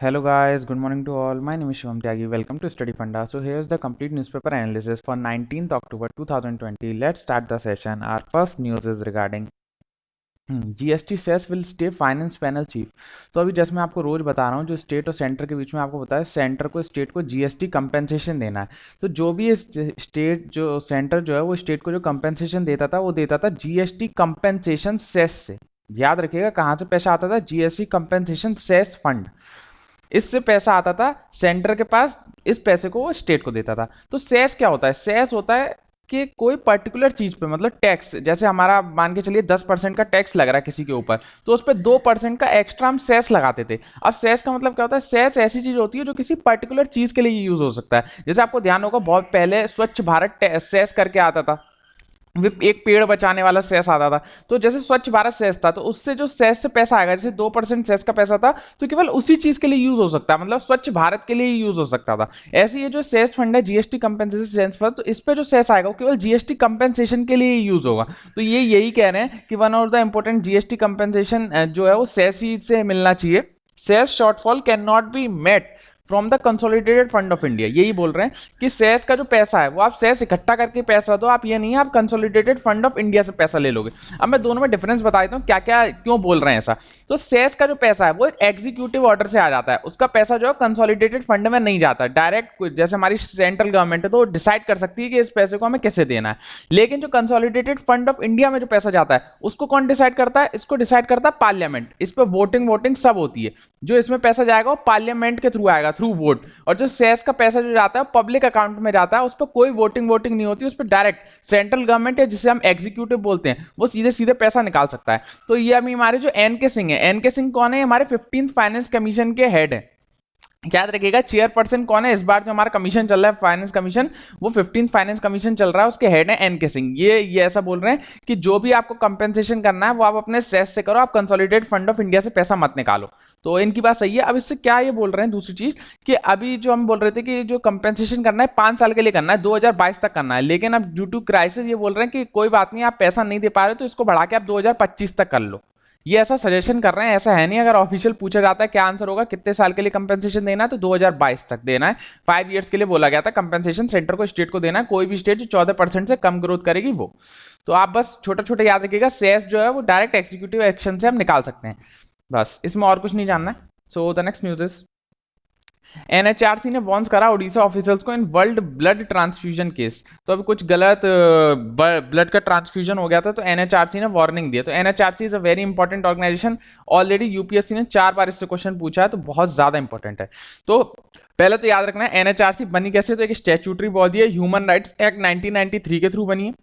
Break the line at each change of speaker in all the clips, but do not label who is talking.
Hello guys, good morning to all. My name is Shivam Tyagi. Welcome to Study Funda. So here's the complete newspaper analysis for 19th October 2020. Let's start the session. Our first news is regarding GST cess will stay finance panel chief. तो अभी जैसे मैं आपको रोज बता रहा हूँ, जो state और सेंटर के बीच में आपको बताया, सेंटर को स्टेट को जीएसटी कंपेंसेशन देना है। तो जो भी स्टेट जो सेंटर जो है वो स्टेट को जो कंपेंसेशन देता था वो देता था जीएसटी कंपेंसेशन सेस से। याद रखिएगा कहाँ से पैसा आता था, जीएसटी कंपेंसेशन सेस फंड। इससे पैसा आता था सेंटर के पास, इस पैसे को वो स्टेट को देता था। तो सेस क्या होता है? सेस होता है कि कोई पर्टिकुलर चीज पे, मतलब टैक्स, जैसे हमारा मान के चलिए 10% का टैक्स लग रहा है किसी के ऊपर, तो उस पर 2% का एक्स्ट्रा हम सेस लगाते थे। अब सेस का मतलब क्या होता है? सेस ऐसी चीज होती है जो किसी पर्टिकुलर चीज के लिए यूज हो सकता है। जैसे आपको ध्यान होगा बहुत पहले स्वच्छ भारत सेस करके आता था, एक पेड़ बचाने वाला सेस आता था। तो जैसे स्वच्छ भारत सेस था, तो उससे जो सेस से पैसा आएगा, जैसे 2% सेस का पैसा था, तो केवल उसी चीज के लिए यूज हो सकता है, मतलब स्वच्छ भारत के लिए ही यूज हो सकता था। ऐसे ये जो सेस फंड है, जीएसटी कंपेंसेशन सेस फंड, तो इस पे जो सेस आएगा वो केवल जीएसटी कंपेंसेशन के लिए ही यूज होगा। तो ये यही कह रहे हैं कि one of the important GST compensation जो है वो सेस ही से मिलना चाहिए। Cess shortfall can not be met from the consolidated fund of India. यही बोल रहे हैं कि सेस का जो पैसा है वो आप सेस इकट्ठा करके पैसा दो, आप ये नहीं है आप कंसोलिडेटेड फंड ऑफ इंडिया से पैसा ले लोगे। अब मैं दोनों में डिफरेंस बता देता हूँ क्या क्या क्यों बोल रहे हैं ऐसा। तो सेस का जो पैसा है वो एक एग्जीक्यूटिव ऑर्डर से आ जाता है, उसका पैसा जो है कंसोलिडेटेड फंड में नहीं जाता डायरेक्ट। जैसे हमारी सेंट्रल गवर्नमेंट है तो डिसाइड कर सकती है कि इस पैसे को हमें कैसे देना है। लेकिन जो कंसोलिडेटेड फंड ऑफ इंडिया में जो पैसा जाता है उसको कौन डिसाइड करता है? इसको डिसाइड करता है पार्लियामेंट। इस पर वोटिंग सब होती है। जो इसमें पैसा जाएगा वो पार्लियामेंट के थ्रू आएगा, थ्रू वोट। और जो सेस का पैसा जो जाता है वो पब्लिक अकाउंट में जाता है, उस पर कोई वोटिंग नहीं होती, उस पर डायरेक्ट सेंट्रल गवर्नमेंट है जिसे हम एग्जीक्यूटिव बोलते हैं वो सीधे सीधे पैसा निकाल सकता है। तो ये अभी हमारे जो एन के सिंह है, एन के सिंह कौन है? हमारे 15th फाइनेंस कमीशन के हेड है। याद रखिएगा चेयरपर्सन कौन है? इस बार जो हमारा कमीशन चल रहा है फाइनेंस कमीशन, वो 15th फाइनेंस कमीशन चल रहा है, उसके हेड है एन के सिंह। ये ऐसा बोल रहे हैं कि जो भी आपको कंपेंसेशन करना है वो आप अपने सेस से करो, आप कंसोलिडेटेड फंड ऑफ इंडिया से पैसा मत निकालो। तो इनकी बात सही है। अब इससे क्या ये बोल रहे हैं दूसरी चीज, कि अभी जो हम बोल रहे थे कि जो कंपेंसेशन करना है 5 साल के लिए करना है, 2022 तक करना है, लेकिन अब ड्यू टू क्राइसिस ये बोल रहे हैं कि कोई बात नहीं, आप पैसा नहीं दे पा रहे तो इसको बढ़ा के आप 2025 तक कर लो। ये ऐसा सजेशन कर रहे हैं, ऐसा है नहीं। अगर ऑफिशियल पूछा जाता है क्या आंसर होगा, कितने साल के लिए कंपेंसेशन देना है, तो 2022 तक देना है। 5 ईयर्स के लिए बोला गया था कंपेंसेशन सेंटर को स्टेट को देना है, कोई भी स्टेट जो 14% से कम ग्रोथ करेगी वो। तो आप बस छोटा छोटा याद रखिएगा, सेस जो है वो डायरेक्ट एक्जीक्यूटिव एक्शन से हम निकाल सकते हैं, बस इसमें और कुछ नहीं जानना है। सो the next news is NHRC ने वार्न करा ओडिशा ऑफिसर्स को in world blood transfusion case. तो अभी कुछ गलत ब्लड का ट्रांसफ्यूजन हो गया था, तो एनएचआरसी ने वार्निंग दिया। तो NHRC is a very important organisation. Already UPSC ने 4 बार इससे क्वेश्चन पूछा है, तो बहुत ज्यादा इंपॉर्टेंट है। तो पहले तो याद रखना है एनएचआरसी बनी कैसे। तो एक स्टैट्यूटरी बॉडी है, ह्यूमन राइट्स एक्ट 1993 के थ्रू बनी है।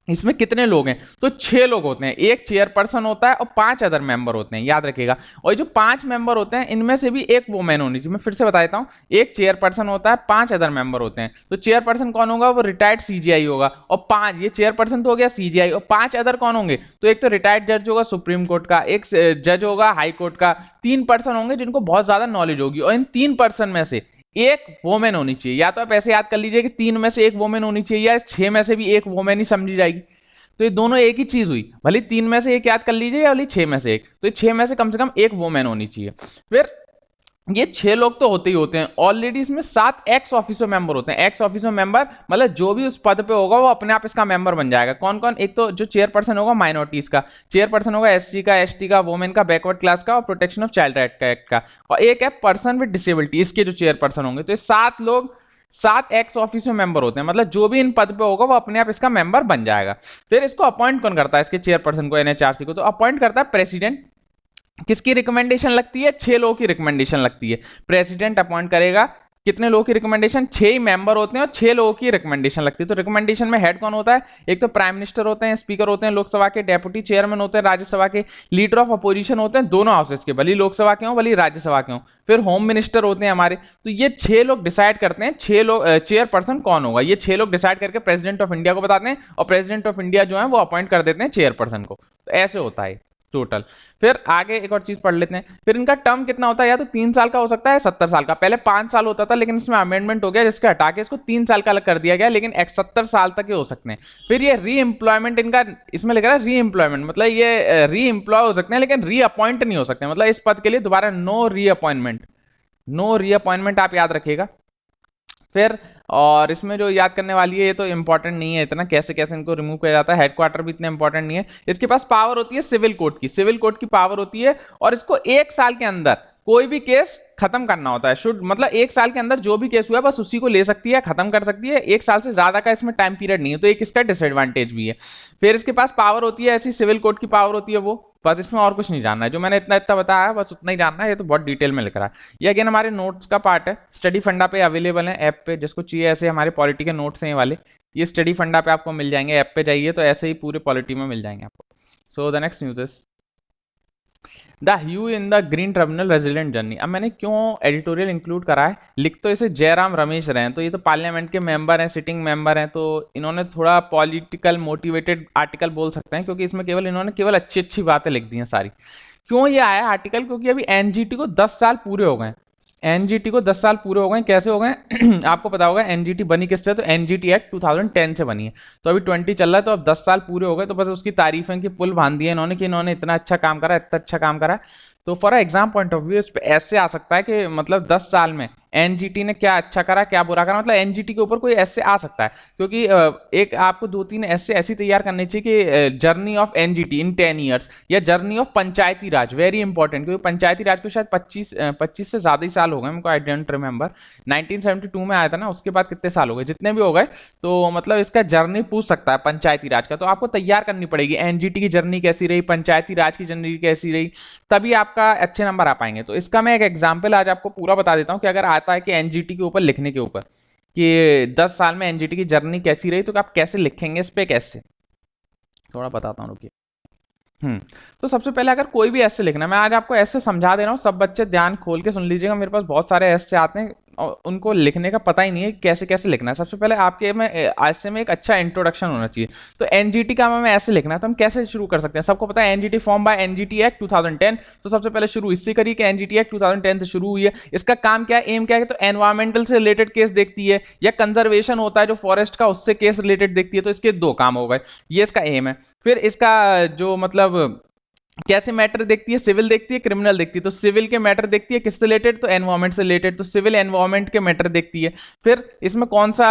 इसमें कितने लोग हैं? तो 6 लोग होते हैं, एक चेयरपर्सन होता है और 5 अदर मेंबर होते हैं, याद रखिएगा। और जो 5 मेंबर होते हैं इनमें से भी एक वोमेन होनी चाहिए। मैं फिर से बता देता हूं, एक चेयरपर्सन होता है, 5 अदर मेंबर होते हैं। तो चेयरपर्सन कौन होगा? वो रिटायर्ड सीजीआई होगा। और 5, ये चेयरपर्सन तो हो गया सीजीआई, और 5 अदर कौन होंगे? तो एक तो रिटायर्ड जज होगा सुप्रीम कोर्ट का, एक जज होगा हाई कोर्ट का। 3 पर्सन होंगे जिनको बहुत ज्यादा नॉलेज होगी, और इन 3 पर्सन में से एक वोमेन होनी चाहिए। या तो आप ऐसे याद कर लीजिए कि 3 में से एक वोमेन होनी चाहिए, या 6 में से भी एक वोमेन ही समझी जाएगी। तो ये दोनों एक ही चीज हुई, भले 3 में से एक याद कर लीजिए या भले 6 में से एक। तो ये 6 में से कम एक वोमेन होनी चाहिए। फिर ये 6 लोग तो होते ही होते हैं। ऑलरेडी इसमें 7 एक्स ऑफिसर मेंबर होते हैं। एक्स ऑफिसर मेंबर मतलब जो भी उस पद पे होगा वो अपने आप इसका मेंबर बन जाएगा। कौन कौन? एक तो जो चेयरपर्सन होगा माइनॉरिटीज का, चेयरपर्सन होगा एससी का, एसटी का, वोमेन का, बैकवर्ड क्लास का, और प्रोटेक्शन ऑफ चाइल्ड राइट का एक्ट का, और एक है पर्सन विद डिसेबिलिटी, इसके जो चेयरपर्सन होंगे। तो ये 7 लोग, 7 एक्स ऑफिसर मेंबर होते हैं, मतलब जो भी इन पद पे होगा वो अपने आप इसका मेंबर बन जाएगा। फिर इसको अपॉइंट कौन करता है? इसके चेयरपर्सन को, एनएचआरसी को, तो अपॉइंट करता है प्रेसिडेंट। किसकी रिकमेंडेशन लगती है? 6 लोगों की रिकमेंडेशन लगती है। प्रेसिडेंट अपॉइंट करेगा। कितने लोगों की रिकमेंडेशन? 6 ही मेंबर होते हैं और 6 लोगों की रिकमेंडेशन लगती है। तो रिकमेंडेशन में हेड कौन होता है? एक तो प्राइम मिनिस्टर होते हैं, स्पीकर होते हैं लोकसभा के, डेप्यूटी चेयरमैन होते हैं राज्यसभा के, लीडर ऑफ अपोजिशन होते हैं दोनों हाउसेस के, भले लोकसभा के हों भले राज्यसभा के हों, फिर होम मिनिस्टर होते हैं हमारे। तो ये 6 लोग डिसाइड करते हैं 6 लोग चेयरपर्सन कौन होगा। ये 6 लोग डिसाइड करके प्रेसिडेंट ऑफ इंडिया को बताते हैं, और प्रेसिडेंट ऑफ इंडिया जो है वो अपॉइंट कर देते हैं चेयरपर्सन को। तो ऐसे होता है टोटल। फिर आगे एक और चीज पढ़ लेते हैं। फिर इनका टर्म कितना होता है? या तो 3 साल का हो सकता है, 70 साल का। पहले 5 साल होता था, लेकिन इसमें अमेंडमेंट हो गया जिसके हटा के इसको 3 साल का अलग कर दिया गया, लेकिन 70 साल तक ये हो सकते हैं। फिर ये री एम्प्लॉयमेंट इनका इसमें लिखा है री एम्प्लॉयमेंट, मतलब ये री एम्प्लॉय हो सकते हैं लेकिन री अपॉइंट नहीं हो सकते, मतलब इस पद के लिए दोबारा नो री अपॉइंटमेंट। नो रीअपॉइंटमेंट आप याद रखिएगा। फिर और इसमें जो याद करने वाली है, ये तो इंपॉर्टेंट नहीं है इतना, कैसे कैसे इनको रिमूव किया जाता है, हेडक्वार्टर भी इतना इंपॉर्टेंट नहीं है। इसके पास पावर होती है सिविल कोर्ट की, सिविल कोर्ट की पावर होती है, और इसको 1 साल के अंदर कोई भी केस खत्म करना होता है। शुड मतलब 1 साल के अंदर जो भी केस हुआ है बस उसी को ले सकती है, खत्म कर सकती है। 1 साल से ज्यादा का इसमें टाइम पीरियड नहीं है, तो एक इसका डिसएडवांटेज भी है। फिर इसके पास पावर होती है ऐसी, सिविल कोर्ट की पावर होती है वो, बस इसमें और कुछ नहीं जानना है। जो मैंने इतना इतना बताया बस उतना ही जानना है, ये तो बहुत डिटेल में लिख रहा है। ये अगेन हमारे नोट्स का पार्ट है, स्टडी फंडा पे अवेलेबल है ऐप पे, जिसको चाहिए ऐसे हमारे पॉलिटी के नोट्स हैं ये वाले, ये स्टडी फंडा पे आपको मिल जाएंगे। ऐप पे जाइए तो ऐसे ही पूरे पॉलिटी में मिल जाएंगे आपको। So the next news is the hue in the green tribunal resident journey. अब मैंने क्यों एडिटोरियल इंक्लूड करा है, लिख तो इसे जयराम रमेश रहे हैं, तो ये तो पार्लियामेंट के मेंबर हैं, सिटिंग मेंबर हैं, तो इन्होंने थोड़ा पॉलिटिकल मोटिवेटेड आर्टिकल बोल सकते हैं, क्योंकि इसमें केवल इन्होंने केवल अच्छी अच्छी बातें लिख दी हैं सारी। क्यों ये आया आर्टिकल, क्योंकि अभी एनजीटी को 10 साल पूरे हो गए। एनजीटी को 10 साल पूरे हो गए, कैसे हो गए आपको पता होगा एनजीटी बनी किससे, तो एनजीटी एक्ट 2010 से बनी है, तो अभी 20 चल रहा है, तो अब 10 साल पूरे हो गए, तो बस उसकी तारीफ है कि पुल बांध दिए इन्होंने, कि इन्होंने इतना अच्छा काम करा, इतना अच्छा काम करा। तो for exam point of view इस पे ऐसे आ सकता है कि मतलब 10 साल में एनजीटी ने क्या अच्छा करा क्या बुरा करा, मतलब एनजीटी के ऊपर कोई ऐसे आ सकता है, क्योंकि एक आपको 2-3 ऐसे ऐसी तैयार करनी चाहिए कि journey of NGT in 10 years, या journey of Panchayati Raj, very important, क्योंकि पंचायती राज को शायद 25 से ज्यादा ही साल हो गए, हमको आई डोंट रिमेंबर, 1972 में आया था ना, उसके बाद कितने साल हो गए, जितने भी हो गए, तो मतलब इसका जर्नी पूछ सकता है पंचायती राज का, तो आपको तैयार करनी पड़ेगी एनजीटी की जर्नी कैसी रही, पंचायती राज की जर्नी कैसी रही, तभी आपका अच्छे नंबर आ पाएंगे। तो इसका मैं एक एग्जांपल आज आपको पूरा बता देता हूं कि अगर आता है कि एनजीटी के ऊपर लिखने के ऊपर कि 10 साल में एनजीटी की जर्नी कैसी रही, तो आप कैसे लिखेंगे इस पे, कैसे थोड़ा बताता हूं, रुकिए। तो सबसे पहले अगर कोई भी ऐसे लिखना, मैं आज आपको ऐसे समझा दे रहा हूँ, सब बच्चे ध्यान खोल के सुन लीजिएगा, मेरे पास बहुत सारे ऐसे आते हैं और उनको लिखने का पता ही नहीं है कैसे कैसे लिखना है। सबसे पहले आपके में ऐसे में एक अच्छा इंट्रोडक्शन होना चाहिए। तो एनजीटी का हमें ऐसे लिखना है, तो हम कैसे शुरू कर सकते हैं, सबको पता है NGT form by NGT act 2010, तो सबसे पहले शुरू इससे करिए कि एनजीटी एक्ट 2010 से शुरू हुई है। इसका काम क्या है, एम क्या है, तो एनवायरमेंटल से रिलेटेड केस देखती है, या कंजर्वेशन होता है जो फॉरेस्ट का, उससे केस रिलेटेड देखती है, तो इसके 2 काम हो गए, ये इसका एम है। फिर इसका जो मतलब कैसे मैटर देखती है, सिविल देखती है, क्रिमिनल देखती है, तो सिविल के मैटर देखती है किससे रिलेटेड, तो एनवायरमेंट से रिलेटेड, तो सिविल एनवायरमेंट के मैटर देखती है। फिर इसमें कौन सा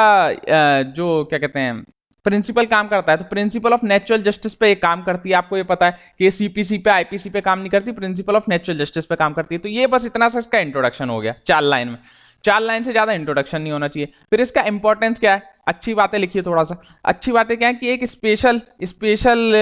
जो क्या कहते हैं प्रिंसिपल काम करता है, तो प्रिंसिपल ऑफ नेचुरल जस्टिस पे एक काम करती है, आपको ये पता है कि सीपीसी पे आईपीसी पे काम नहीं करती, प्रिंसिपल ऑफ नेचुरल जस्टिस पे काम करती है। तो ये बस इतना सा इसका इंट्रोडक्शन हो गया 4 लाइन में, 4 लाइन से ज्यादा इंट्रोडक्शन नहीं होना चाहिए। फिर इसका इंपॉर्टेंस क्या है, अच्छी बातें लिखिए थोड़ा सा। अच्छी बातें क्या है कि एक स्पेशल स्पेशल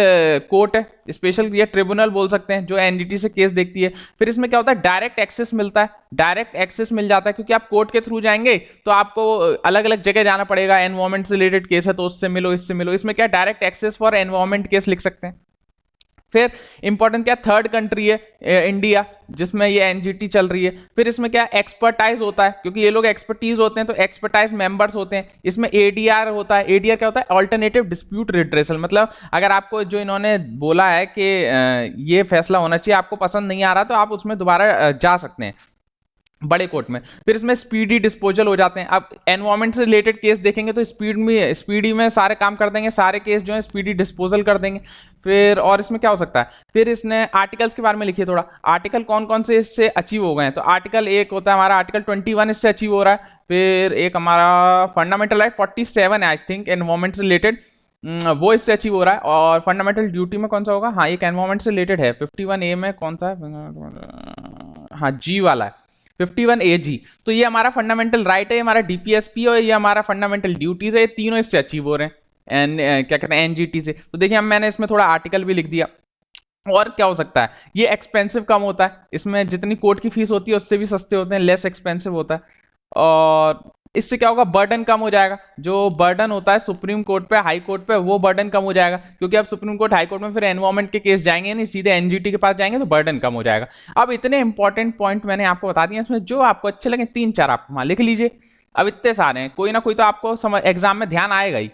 कोर्ट है, स्पेशल या ट्रिब्यूनल बोल सकते हैं, जो एनजीटी से केस देखती है। फिर इसमें क्या होता है, डायरेक्ट एक्सेस मिलता है, डायरेक्ट एक्सेस मिल जाता है, क्योंकि आप कोर्ट के थ्रू जाएंगे तो आपको अलग अलग जगह जाना पड़ेगा, एनवायरमेंट से रिलेटेड केस है तो उससे मिलो इससे मिलो, इसमें क्या direct access for environment case लिख सकते हैं। फिर इंपॉर्टेंट क्या, थर्ड कंट्री है इंडिया जिसमें ये एनजीटी चल रही है। फिर इसमें क्या एक्सपर्टाइज होता है, क्योंकि ये लोग एक्सपर्टीज होते हैं, तो एक्सपर्टाइज मेंबर्स होते हैं। इसमें एडीआर होता है, एडीआर क्या होता है, ऑल्टरनेटिव डिस्प्यूट रिड्रेसल, मतलब अगर आपको जो इन्होंने बोला है कि ये फैसला होना चाहिए, आपको पसंद नहीं आ रहा, तो आप उसमें दोबारा जा सकते हैं बड़े कोर्ट में। फिर इसमें स्पीडी डिस्पोजल हो जाते हैं। अब एनवायरमेंट से रिलेटेड केस देखेंगे तो स्पीडी में सारे काम कर देंगे, सारे केस जो है स्पीडी डिस्पोजल कर देंगे। फिर और इसमें क्या हो सकता है, फिर इसने आर्टिकल्स के बारे में लिखिए थोड़ा, आर्टिकल कौन कौन से इससे अचीव हो गए हैं। तो आर्टिकल एक होता है हमारा आर्टिकल 21 इससे अचीव हो रहा है। फिर एक हमारा फंडामेंटल राइट 47 है आई थिंक एनवायरमेंट से रिलेटेड, वो इससे अचीव हो रहा है। और फंडामेंटल ड्यूटी में कौन सा होगा, हाँ एक एनवायरमेंट से रिलेटेड है, 51A में कौन सा है, हाँ जी वाला है 51AG। तो ये हमारा फंडामेंटल राइट है, ये हमारा डीपीएसपी और ये हमारा फंडामेंटल ड्यूटीज है, ये तीनों इससे अचीव हो रहे हैं क्या कहते हैं एनजीटी से। तो देखिए हम मैंने इसमें थोड़ा आर्टिकल भी लिख दिया। और क्या हो सकता है, ये एक्सपेंसिव कम होता है, इसमें जितनी कोर्ट की फीस होती है उससे भी सस्ते होते हैं, लेस एक्सपेंसिव होता है। और इससे क्या होगा, बर्डन कम हो जाएगा, जो बर्डन होता है सुप्रीम कोर्ट पे हाई कोर्ट पे, वो बर्डन कम हो जाएगा, क्योंकि अब सुप्रीम कोर्ट हाई कोर्ट में फिर एनवायरमेंट के केस जाएंगे नहीं, सीधे एनजीटी के पास जाएंगे, तो बर्डन कम हो जाएगा। अब इतने इंपॉर्टेंट पॉइंट मैंने आपको बता दिए, इसमें जो आपको अच्छे लगे 3-4 आप वहां लिख लीजिए। अब इतने सारे हैं, कोई ना कोई तो आपको समझ एग्जाम में ध्यान आएगा ही,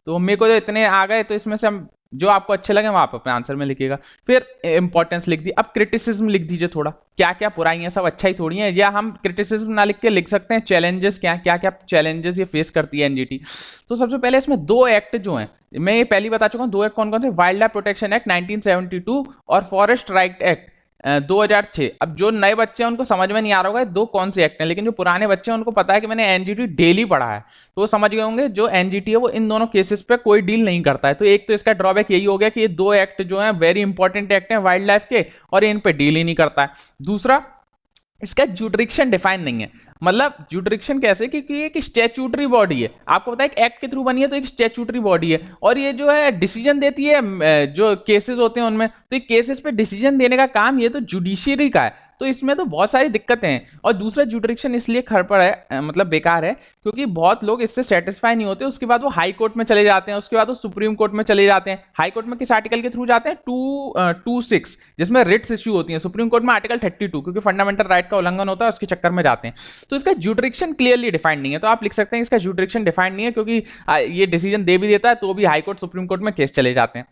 तो मेरे को जो इतने आ गए, तो इसमें से हम जो आपको अच्छे लगे वो आप अपने आंसर में लिखिएगा। फिर इंपॉर्टेंस लिख दी। अब क्रिटिसिज्म लिख दीजिए थोड़ा, क्या क्या बुराई है, सब अच्छा ही थोड़ी है, या हम क्रिटिसिज्म ना लिख के लिख सकते हैं चैलेंजेस, क्या क्या क्या चैलेंजेस ये फेस करती है एनजीटी। तो सबसे पहले इसमें 2 एक्ट जो हैं, मैं ये पहले बता चुका हूँ 2 एक्ट कौन कौन से, वाइल्ड लाइफ प्रोटेक्शन एक्ट 1972 और फॉरेस्ट राइट एक्ट 2006। अब जो नए बच्चे हैं उनको समझ में नहीं आ रहा होगा दो कौन से एक्ट हैं, लेकिन जो पुराने बच्चे हैं उनको पता है कि मैंने एनजीटी डेली पढ़ा है, तो वो समझ गए होंगे जो एनजीटी है वो इन दोनों केसेस पे कोई डील नहीं करता है। तो एक तो इसका ड्रॉबैक यही हो गया कि ये दो एक्ट जो है वेरी इंपॉर्टेंट एक्ट हैं वाइल्ड लाइफ के, और इन पे डील ही नहीं करता है। दूसरा, इसका जुडिक्शन डिफाइन नहीं है। मतलब जुडिक्शन कैसे, क्योंकि ये एक स्टैट्यूटरी बॉडी है, आपको पता है एक एक्ट के थ्रू बनी है, तो एक स्टैट्यूटरी बॉडी है, और ये जो है डिसीजन देती है जो केसेस होते हैं उनमें, तो ये केसेस पे डिसीजन देने का काम ये तो जुडिशियरी का है। तो इसमें तो बहुत सारी दिक्कतें हैं। और दूसरा, जुडिक्शन इसलिए खड़पड़ है, मतलब बेकार है, क्योंकि बहुत लोग इससे सेटिस्फाई नहीं होते, उसके बाद वो हाई कोर्ट में चले जाते हैं, उसके बाद वो सुप्रीम कोर्ट में चले जाते हैं। हाई कोर्ट में किस आर्टिकल के थ्रू जाते हैं, 226, जिसमें रिट्स इश्यू होती है। सुप्रीम कोर्ट में आर्टिकल 32, क्योंकि फंडामेंटल राइट का उल्लंघन होता है, उसके चक्कर में जाते हैं। तो इसका जुडिक्शन क्लियरली डिफाइंड नहीं है, तो आप लिख सकते हैं इसका जुडिक्शन डिफाइंड नहीं है, क्योंकि ये डिसीजन दे भी देता है तो भी हाई कोर्ट सुप्रीम कोर्ट में केस चले जाते हैं।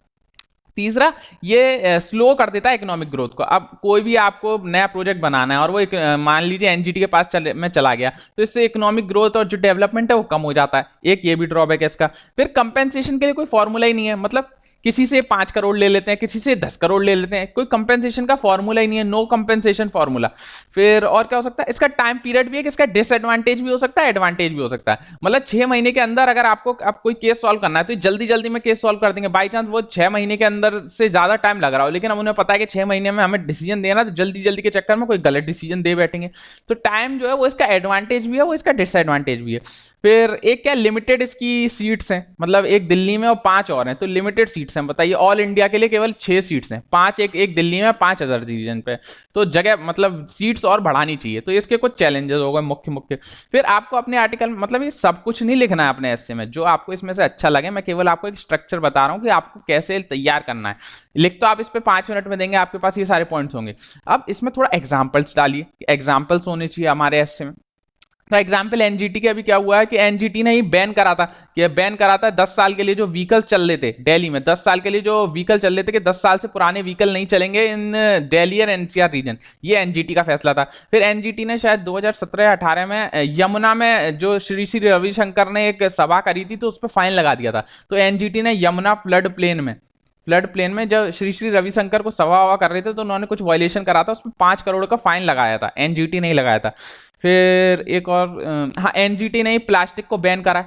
तीसरा, ये स्लो कर देता है इकोनॉमिक ग्रोथ को। अब कोई भी आपको नया प्रोजेक्ट बनाना है और वो मान लीजिए एनजीटी के पास में चला गया, तो इससे इकोनॉमिक ग्रोथ और जो डेवलपमेंट है वो कम हो जाता है। एक ये भी ड्रॉबैक है इसका। फिर कंपेंसेशन के लिए कोई फॉर्मूला ही नहीं है, मतलब किसी से 5 करोड़ ले लेते हैं, किसी से 10 करोड़ ले लेते हैं, कोई कंपेंसेशन का फॉर्मूला ही नहीं है, नो कंपेंसेशन फॉर्मूला। फिर और क्या हो सकता है, इसका टाइम पीरियड भी है कि इसका डिसएडवांटेज भी हो सकता है, एडवांटेज भी हो सकता है। मतलब 6 महीने के अंदर अगर आपको अब कोई केस सॉल्व करना है तो जल्दी जल्दी में केस सॉल्व कर देंगे। बाई चांस वो 6 महीने के अंदर से ज्यादा टाइम लग रहा हो, लेकिन अब उन्हें पता है कि 6 महीने में हमें डिसीजन देना, तो जल्दी जल्दी के चक्कर में कोई गलत डिसीजन दे बैठेंगे। तो टाइम जो है वो इसका एडवांटेज भी है, वो इसका डिसएडवांटेज भी है। फिर एक क्या, लिमिटेड इसकी सीट्स हैं, मतलब एक दिल्ली में और 5 और हैं, तो लिमिटेड सीट्स हैं। बताइए, ऑल इंडिया के लिए केवल 6 सीट्स हैं, 5 एक दिल्ली में, 5 अदर रीजन पे, तो जगह मतलब सीट्स और बढ़ानी चाहिए। तो इसके कुछ चैलेंजेस हो गए मुख्य मुख्य। फिर आपको अपने आर्टिकल, मतलब ये सब कुछ नहीं लिखना है अपने एस्से में, जो आपको इसमें से अच्छा लगे। मैं केवल आपको एक स्ट्रक्चर बता रहा हूँ कि आपको कैसे तैयार करना है। लिख तो आप इस पे 5 मिनट में देंगे, आपके पास ये सारे पॉइंट्स होंगे। अब इसमें थोड़ा एग्जाम्पल्स डालिए, एग्जाम्पल्स होने चाहिए हमारे एस्से में। तो एग्जाम्पल एनजीटी के अभी क्या हुआ है कि एनजीटी ने ही बैन करा था, कि बैन करा था 10 साल के लिए जो व्हीकल्स चल रहे थे दिल्ली में, 10 साल के लिए जो व्हीकल चल रहे थे कि 10 साल से पुराने व्हीकल नहीं चलेंगे इन दिल्ली और एनसीआर रीजन। ये एनजीटी का फैसला था। फिर एनजीटी ने शायद 2017-18 में यमुना में जो श्री श्री रविशंकर ने एक सभा करी थी, तो उस पर फाइन लगा दिया था। तो एनजीटी ने यमुना फ्लड प्लेन में जब श्री श्री रविशंकर को सभा ववा कर रहे थे, तो उन्होंने कुछ वायलेशन करा था, उसमें 5 करोड़ का फाइन लगाया था, एनजीटी नहीं लगाया था। फिर एक और, हाँ, एनजीटी ने प्लास्टिक को बैन करा,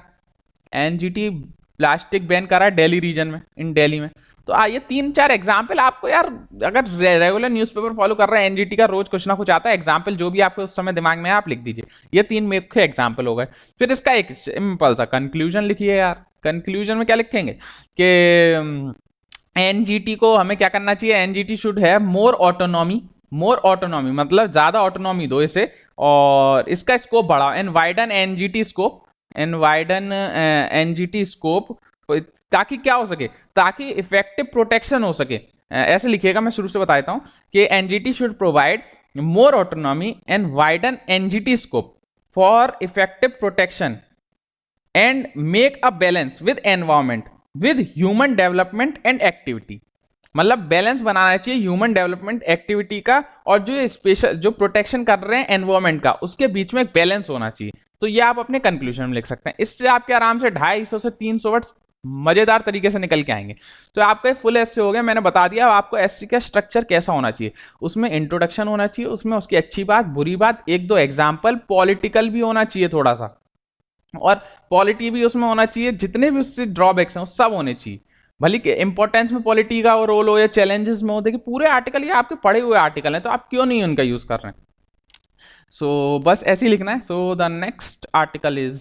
एनजीटी प्लास्टिक बैन करा दिल्ली रीजन में, इन दिल्ली में। तो ये 3-4 एग्जाम्पल आपको यार, अगर रेगुलर न्यूज़पेपर फॉलो कर रहे हैं, एनजीटी का रोज कुछ ना कुछ आता है एग्जाम्पल, जो भी आपको उस समय दिमाग में है आप लिख दीजिए। ये 3 मुख्य एग्जाम्पल हो गए। फिर इसका एक सिंपल सा कंक्लूजन लिखिए यार। कंक्लूजन में क्या लिखेंगे कि एनजीटी को हमें क्या करना चाहिए, एनजीटी शुड है मोर ऑटोनॉमी, मतलब ज्यादा ऑटोनॉमी दो इसे, और इसका स्कोप बढ़ाओ, एंड वाइडन एनजीटी स्कोप, ताकि क्या हो सके, ताकि इफेक्टिव प्रोटेक्शन हो सके। ऐसे लिखिएगा, मैं शुरू से बता देता हूं कि NGT should provide more autonomy and widen NGT scope for effective protection and make a balance with environment with human development and activity. मतलब बैलेंस बनाना चाहिए ह्यूमन डेवलपमेंट एक्टिविटी का और जो स्पेशल जो प्रोटेक्शन कर रहे हैं एनवायरमेंट का, उसके बीच में एक बैलेंस होना चाहिए। तो ये आप अपने कंक्लूजन में लिख सकते हैं। इससे आपके आराम से 250 से 300 वर्ड्स मजेदार तरीके से निकल के आएंगे। तो आपका फुल एस्से हो गया। मैंने बता दिया आपको एस्से का स्ट्रक्चर कैसा होना चाहिए। उसमें इंट्रोडक्शन होना चाहिए, उसमें उसकी अच्छी बात बुरी बात, 1-2 एग्जाम्पल, पॉलिटिकल भी होना चाहिए थोड़ा सा, और पॉलिटी भी उसमें होना चाहिए। जितने भी उससे ड्रॉबैक्स हैं वो सब होने चाहिए। भले कि इंपॉर्टेंस में पॉलिटी का रोल हो या चैलेंजेस में हो, देखिए पूरे आर्टिकल ये आपके पढ़े हुए आर्टिकल हैं, तो आप क्यों नहीं उनका यूज कर रहे हैं। सो बस ऐसे ही लिखना है। सो द नेक्स्ट आर्टिकल इज,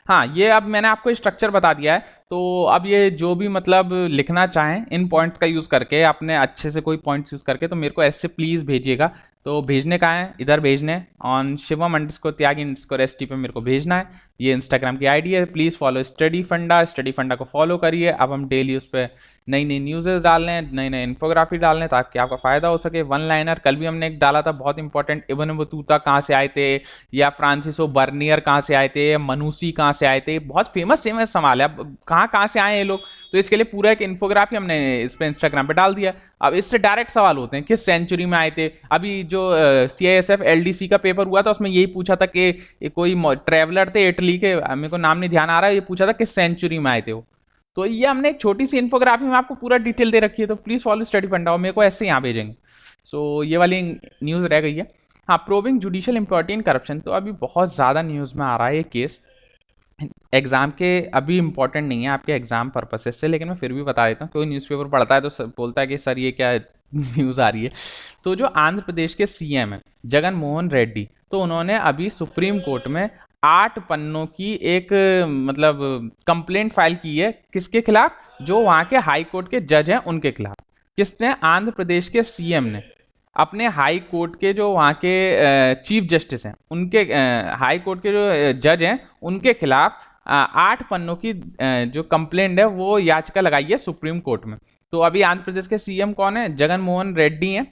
हाँ, ये अब मैंने आपको स्ट्रक्चर बता दिया है। तो अब ये जो भी मतलब लिखना चाहें इन पॉइंट्स का यूज करके, अपने अच्छे से कोई पॉइंट्स यूज करके, तो मेरे को ऐसे प्लीज भेजिएगा। तो भेजने का है, इधर भेजने ऑन शिवम_त्यागी_ST पे मेरे को भेजना है। ये इंस्टाग्राम की आईडी है। प्लीज़ फॉलो स्टडी फंडा को फॉलो करिए। अब हम डेली उस पर नई नई न्यूज़ेस डाल रहे हैं, नई नई इन्फोग्राफी डाल रहे हैं, ताकि आपका फ़ायदा हो सके। 1 लाइनर कल भी हमने एक डाला था, बहुत इंपॉर्टेंट। इब्न बतूता कहाँ से आए थे, या फ्रांसिसो बर्नियर कहाँ से आए थे, या मनुसी कहाँ से आए थे, बहुत फेमस सवाल है। अब कहाँ से आए ये लोग, तो इसके लिए पूरा एक इन्फोग्राफी हमने इस पर इंस्टाग्राम पे डाल दिया। अब इससे डायरेक्ट सवाल होते हैं, किस सेंचुरी में आए थे। अभी जो CISF LDC का पेपर हुआ था, उसमें यही पूछा था कि कोई ट्रेवलर थे इटली के, मेरे को नाम नहीं ध्यान आ रहा है, ये पूछा था किस सेंचुरी में आए थे वो। तो ये हमने एक छोटी सी इन्फोग्राफी में आपको पूरा डिटेल दे रखी है। तो प्लीज फॉलो स्टडी फंडा, और मेरे को ऐसे यहाँ भेजेंगे। सो ये वाली न्यूज़ रह गई है। हाँ, probing judicial impurity and corruption, तो अभी बहुत ज़्यादा न्यूज़ में आ रहा है ये केस। एग्जाम के अभी इंपॉर्टेंट नहीं है आपके एग्जाम पर्पसेस से, लेकिन मैं फिर भी बता देता हूँ। कोई न्यूज़पेपर पढ़ता है तो बोलता है कि सर ये क्या न्यूज़ आ रही है। तो जो आंध्र प्रदेश के सीएम है जगन मोहन रेड्डी, तो उन्होंने अभी सुप्रीम कोर्ट में 8 पन्नों की एक मतलब कंप्लेंट फाइल की है। किसके खिलाफ? जो वहाँ के हाई कोर्ट के जज हैं उनके खिलाफ। किसने? आंध्र प्रदेश के सीएम ने अपने हाई कोर्ट के जो वहाँ के चीफ जस्टिस हैं उनके, हाई कोर्ट के जो जज हैं उनके खिलाफ 8 पन्नों की जो कंप्लेंट है वो याचिका लगाई है सुप्रीम कोर्ट में। तो अभी आंध्र प्रदेश के सीएम कौन है? जगन मोहन रेड्डी हैं।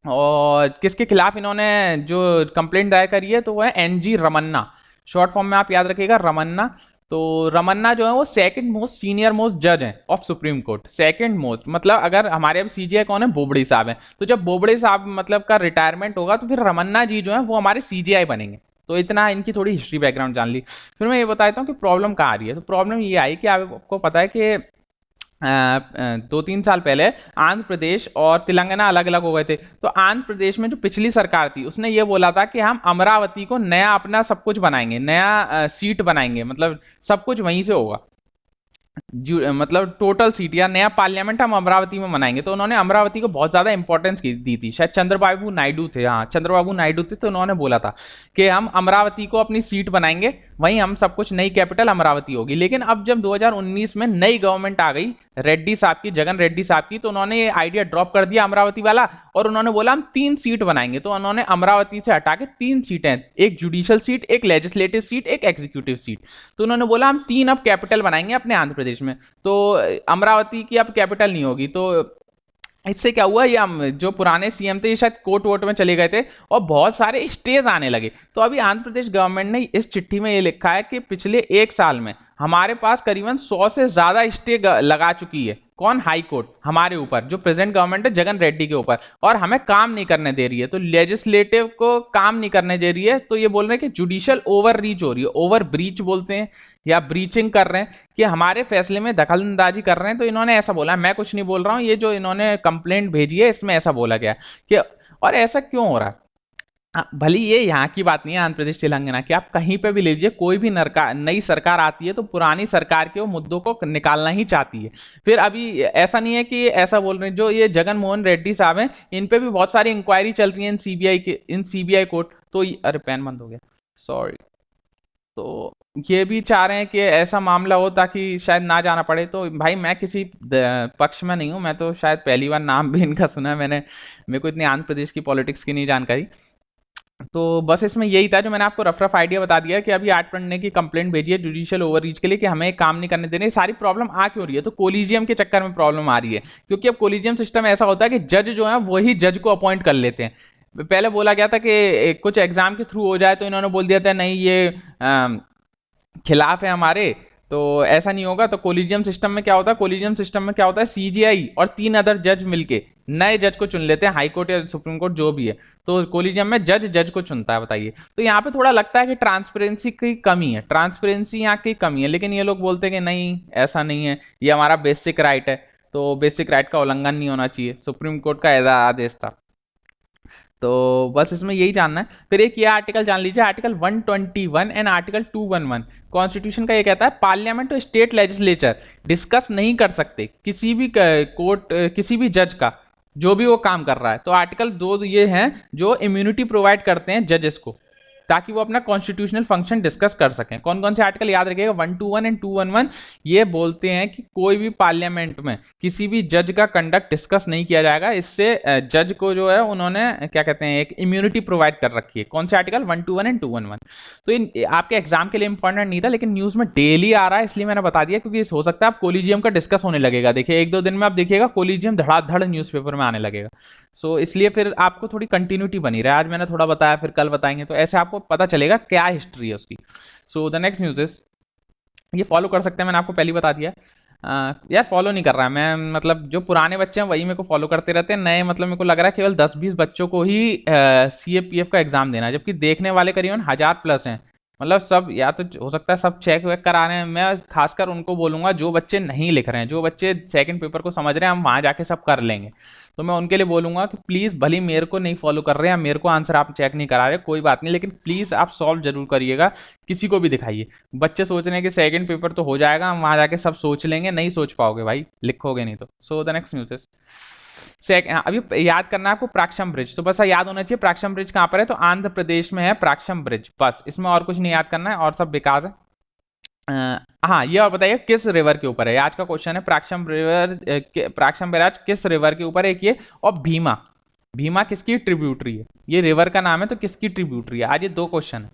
और किसके खिलाफ इन्होंने जो कंप्लेंट दायर करी है? तो वो है एनजी रमन्ना, शॉर्ट फॉर्म में आप याद रखिएगा रमन्ना। तो रमन्ना जो है वो सेकंड मोस्ट सीनियर मोस्ट जज हैं of supreme court. Second most मतलब अगर हमारे अब सीजीआई कौन है? बोबड़े साहब हैं। तो जब बोबड़े साहब मतलब का रिटायरमेंट होगा तो फिर रमन्ना जी जो है वो हमारे सीजीआई बनेंगे। तो इतना इनकी थोड़ी हिस्ट्री बैकग्राउंड जान ली। फिर मैं ये बताता हूँ कि प्रॉब्लम कहाँ आ रही है। तो प्रॉब्लम ये आई कि आपको पता है कि 2-3 साल पहले आंध्र प्रदेश और तेलंगाना अलग अलग हो गए थे। तो आंध्र प्रदेश में जो पिछली सरकार थी उसने ये बोला था कि हम अमरावती को नया अपना सब कुछ बनाएंगे, नया सीट बनाएंगे, मतलब सब कुछ वहीं से होगा, मतलब टोटल सीट या नया पार्लियामेंट हम अमरावती में बनाएंगे। तो उन्होंने अमरावती को बहुत ज्यादा इंपॉर्टेंस दी थी। शायद चंद्रबाबू नायडू थे, हाँ चंद्रबाबू नायडू थे। तो उन्होंने बोला था कि हम अमरावती को अपनी सीट बनाएंगे, वहीं हम सब कुछ, नई कैपिटल अमरावती होगी। लेकिन अब जब 2019 में नई गवर्नमेंट आ गई रेड्डी साहब की, जगन रेड्डी साहब की, तो उन्होंने ये आइडिया ड्रॉप कर दिया अमरावती वाला और उन्होंने बोला हम 3 सीट बनाएंगे। तो उन्होंने अमरावती से हटा के 3 सीटें, एक जुडिशियल सीट, एक लेजिस्लेटिव सीट, एक एग्जीक्यूटिव सीट। तो उन्होंने बोला हम 3 अब कैपिटल बनाएंगे अपने आंध्र प्रदेश में। तो अमरावती की अब कैपिटल नहीं होगी। तो इससे क्या हुआ, ये जो पुराने सीएम थे ये शायद कोर्ट वोट में चले गए थे और बहुत सारे स्टेज आने लगे। तो अभी आंध्र प्रदेश गवर्नमेंट ने इस चिट्ठी में ये लिखा है कि पिछले 1 साल में हमारे पास करीबन 100 से ज्यादा स्टे लगा चुकी है। कौन? हाई कोर्ट हमारे ऊपर, जो प्रेजेंट गवर्नमेंट है जगन रेड्डी के ऊपर, और हमें काम नहीं करने दे रही है। तो लेजिस्लेटिव को काम नहीं करने दे रही है। तो ये बोल रहे हैं कि जुडिशियल ओवर रीच हो रही है, ओवर ब्रीच बोलते हैं या ब्रीचिंग कर रहे हैं, कि हमारे फैसले में दखलंदाजी कर रहे हैं। तो इन्होंने ऐसा बोला, मैं कुछ नहीं बोल रहा हूं, ये जो इन्होंने कंप्लेंट भेजी है इसमें ऐसा बोला गया कि, और ऐसा क्यों हो रहा है? भले ये यहाँ की बात नहीं है आंध्र प्रदेश तेलंगाना की, आप कहीं पे भी लीजिए, कोई भी नई सरकार आती है तो पुरानी सरकार के वो मुद्दों को निकालना ही चाहती है। फिर अभी ऐसा नहीं है कि ऐसा बोल रहे हैं, जो ये जगन मोहन रेड्डी साहब हैं इन पे भी बहुत सारी इंक्वायरी चल रही है इन सीबीआई कोर्ट। तो अरे पेन बंद हो गया, सॉरी। तो ये भी चाह रहे हैं कि ऐसा मामला हो ताकि शायद ना जाना पड़े। तो भाई मैं किसी पक्ष में नहीं हूँ, मैं तो शायद पहली बार नाम भी इनका सुना है मैंने, मेरे को इतनी आंध्र प्रदेश की पॉलिटिक्स की नहीं जानकारी। तो बस इसमें यही था जो मैंने आपको रफ रफ आइडिया बता दिया कि अभी 8 पढ़ने की कंप्लेंट भेजी है जुडिशियल ओवररीच के लिए कि हमें काम नहीं करने देने। सारी प्रॉब्लम आ क्यों रही है? तो कोलिजियम के चक्कर में प्रॉब्लम आ रही है, क्योंकि अब कोलिजियम सिस्टम ऐसा होता है कि जज जो है वही जज को अपॉइंट कर लेते हैं। पहले बोला गया था कि कुछ एग्जाम के थ्रू हो जाए, तो इन्होंने बोल दिया था नहीं ये खिलाफ है हमारे, तो ऐसा नहीं होगा। तो कोलिजियम सिस्टम में क्या होता है? कोलिजियम सिस्टम में क्या होता है? सीजीआई और 3 अदर जज मिलके नए जज को चुन लेते हैं, हाई कोर्ट या सुप्रीम कोर्ट जो भी है। तो कोलिजियम में जज को चुनता है, बताइए। तो यहाँ पे थोड़ा लगता है कि ट्रांसपेरेंसी की कमी है, ट्रांसपेरेंसी यहाँ की कमी है। लेकिन ये लोग बोलते हैं कि नहीं ऐसा नहीं है, ये हमारा बेसिक राइट है, तो बेसिक राइट का उल्लंघन नहीं होना चाहिए, सुप्रीम कोर्ट का ऐसा आदेश था। तो बस इसमें यही जानना है। फिर एक ये आर्टिकल जान लीजिए, आर्टिकल 121 एंड आर्टिकल 211 कॉन्स्टिट्यूशन का ये कहता है पार्लियामेंट और स्टेट लेजिस्लेचर डिस्कस नहीं कर सकते किसी भी कोर्ट, किसी भी जज का जो भी वो काम कर रहा है। तो आर्टिकल 2 ये हैं जो इम्यूनिटी प्रोवाइड करते हैं जजेस को, ताकि वो अपना कॉन्स्टिट्यूशनल फंक्शन डिस्कस कर सकें। कौन कौन से आर्टिकल याद रखिएगा? 121 एंड 211 ये बोलते हैं कि कोई भी पार्लियामेंट में किसी भी जज का कंडक्ट डिस्कस नहीं किया जाएगा। इससे जज को जो है उन्होंने क्या कहते हैं, एक इम्यूनिटी प्रोवाइड कर रखी है। कौन से आर्टिकल? 121 एंड 211। तो इन आपके एग्जाम के लिए इंपॉर्टेंट नहीं था, लेकिन न्यूज में डेली आ रहा है इसलिए मैंने बता दिया, क्योंकि हो सकता है आप कोलिजियम का डिस्कस होने लगेगा। देखिए 1-2 दिन में आप देखिएगा कोलिजियम धड़ाधड़ न्यूज़पेपर में आने लगेगा। सो इसलिए फिर आपको थोड़ी कंटिन्यूटी बनी रहे, आज मैंने थोड़ा बताया फिर कल बताएंगे, तो ऐसे आपको पता चलेगा क्या हिस्ट्री है उसकी। सो द नेक्स्ट न्यूज इज, ये फॉलो कर सकते हैं, मैंने आपको पहले ही बता दिया। यार फॉलो नहीं कर रहा है मैं, मतलब जो पुराने बच्चे हैं वही मेरे को फॉलो करते रहते हैं, नए मतलब मेरे को लग रहा है केवल 10-20 बच्चों को ही CAPF का एग्जाम देना है, जबकि देखने वाले करीबन 1000+ हैं। मतलब सब या तो हो सकता है सब चेक वेक करा रहे हैं। मैं खासकर उनको बोलूंगा जो बच्चे नहीं लिख रहे हैं, जो बच्चे सेकंड पेपर को समझ रहे हैं हम वहां जाके सब कर लेंगे, तो मैं उनके लिए बोलूंगा कि प्लीज़, भले ही मेरे को नहीं फॉलो कर रहे हैं, मेरे को आंसर आप चेक नहीं करा रहे, कोई बात नहीं, लेकिन प्लीज़ आप सॉल्व जरूर करिएगा, किसी को भी दिखाइए। बच्चे सोच रहे हैं कि सेकंड पेपर तो हो जाएगा, हम वहां जाके सब सोच लेंगे, नहीं सोच पाओगे भाई, लिखोगे नहीं तो। सो द नेक्स्ट न्यूज इज अभी याद करना है आपको प्राक्षम ब्रिज, तो बस याद होना चाहिए प्राक्षम ब्रिज कहाँ पर है, तो आंध्र प्रदेश में है प्राक्षम ब्रिज, बस इसमें और कुछ नहीं याद करना है, और सब विकास है। हाँ, ये और बताइए किस रिवर के ऊपर है, आज का क्वेश्चन है प्राक्षम रिवर, प्राक्षम बैराज किस रिवर के ऊपर है, एक ये, और भीमा, भीमा किसकी ट्रिब्यूटरी है, ये रिवर का नाम है तो किसकी ट्रिब्यूटरी है, आज ये दो क्वेश्चन है,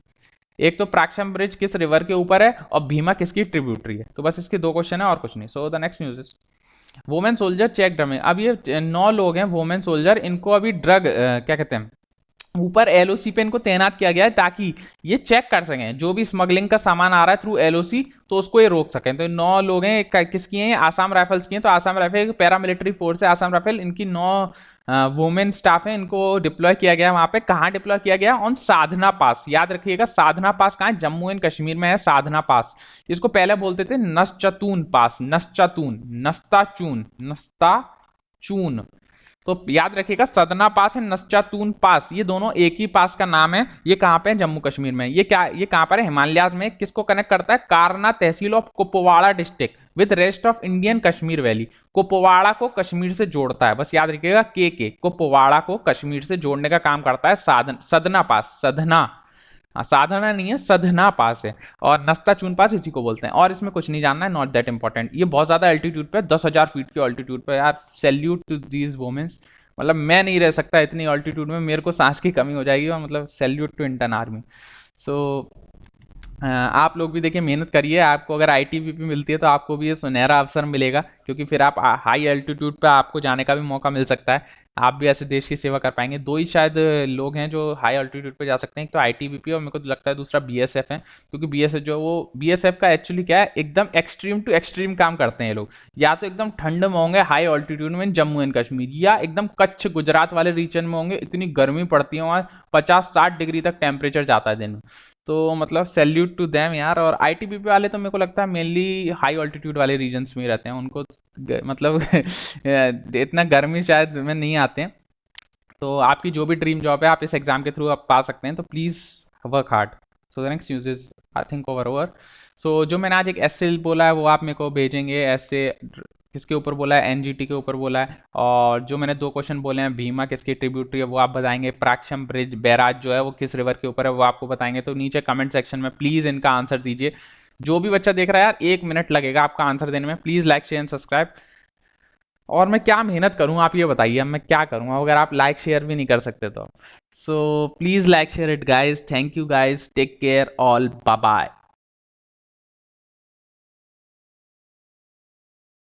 एक तो प्राक्षम ब्रिज किस रिवर के ऊपर है और भीमा किसकी ट्रिब्यूटरी है, तो बस इसके दो क्वेश्चन है और कुछ नहीं। So the next news is women soldier check drumming, अब ये 9 लोग हैं वुमेन सोल्जर, इनको अभी ड्रग क्या कहते हैं ऊपर एलओसी पे इनको तैनात किया गया है ताकि ये चेक कर सकें जो भी स्मगलिंग का सामान आ रहा है थ्रू एलओसी, तो उसको ये रोक सकें। तो 9 लोग हैं, किसकी हैं, आसाम राइफल्स की हैं, तो आसाम राइफल पैरामिलिट्री फोर्स है आसाम राइफल, इनकी 9 वुमेन स्टाफ है, इनको डिप्लॉय किया गया है वहां पे। कहाँ डिप्लॉय किया गया, ऑन साधना पास, याद रखिएगा साधना पास कहाँ है, जम्मू एंड कश्मीर में है साधना पास, इसको पहले बोलते थे नस्चतून पास, नस्चतून, नस्ताचून, नस्ताचून, तो याद रखिएगा सदना पास है नस्चातून पास, ये दोनों एक ही पास का नाम है। ये कहां पे है, जम्मू कश्मीर में। ये क्या, ये कहां पर है, हिमालयाज में। किसको कनेक्ट करता है, Karnah tehsil of Kupwara district with rest of Indian Kashmir valley, Kupwara को कश्मीर से जोड़ता है, बस याद रखिएगा के कुपवाड़ा को कश्मीर से जोड़ने का काम करता है सदना पास, सदना, साधना नहीं है, सधना पास है, और नस्ता चून पास इसी को बोलते हैं। और इसमें कुछ नहीं जानना है, नॉट दैट इंपॉर्टेंट। ये बहुत ज्यादा एल्टीट्यूड पे, 10,000 फीट की ऑल्टीट्यूड पे यार, सैल्यूट टू दीज वुमेन्स, मतलब मैं नहीं रह सकता इतनी ऑल्टीट्यूड में, मेरे को सांस की कमी हो जाएगी, और मतलब सैल्यूट टू इंडियन आर्मी। सो आप लोग भी देखिए मेहनत करिए, आपको अगर आईटीबीपी मिलती है तो आपको भी ये सुनहरा अवसर मिलेगा, क्योंकि फिर आप हाई एल्टीट्यूड पे आपको जाने का भी मौका मिल सकता है, आप भी ऐसे देश की सेवा कर पाएंगे। दो ही शायद लोग हैं जो हाई अल्टीट्यूड पे जा सकते हैं, एक तो आईटीबीपी और मेरे को तो लगता है दूसरा बीएसएफ है, क्योंकि बीएसएफ जो वो बीएसएफ का एक्चुअली क्या है, एकदम एक्सट्रीम टू एक्सट्रीम काम करते हैं ये लोग, या तो एकदम ठंड में होंगे हाई ऑल्टीट्यूड में जम्मू एंड कश्मीर, या एकदम कच्छ गुजरात वाले रीजन में होंगे, इतनी गर्मी पड़ती है वहाँ, 50-60 डिग्री तक टेम्परेचर जाता है दिन में, तो मतलब सैल्यूट टू देम यार। और आईटीबीपी वाले तो मेरे को लगता है मेनली हाई ऑल्टीट्यूड वाले रीजन्स में रहते हैं, उनको मतलब इतना गर्मी शायद में नहीं आते हैं। तो आपकी जो भी ड्रीम जॉब है आप इस एग्जाम के थ्रू आप पा सकते हैं, तो please work hard. So the next news is I think over. So जो मैंने आज एक एस्से बोला है वो आप मेरे को भेजेंगे, एस्से किसके ऊपर बोला है, एनजीटी के ऊपर बोला है, और जो मैंने दो क्वेश्चन बोले हैं भीमा किसकी ट्रिब्यूटरी है वो आप बताएंगे, प्राक्षम ब्रिज बैराज जो है वो किस रिवर के ऊपर है वो आपको बताएंगे। तो नीचे कमेंट सेक्शन में प्लीज़ इनका आंसर दीजिए, जो भी बच्चा देख रहा है यार 1 मिनट लगेगा आपका आंसर देने में, please like share and subscribe. और मैं क्या मेहनत करूँ आप ये बताइए, अब मैं क्या करूँ अगर आप लाइक शेयर भी नहीं कर सकते तो। So please like share it guys, thank you guys, take care all, bye bye.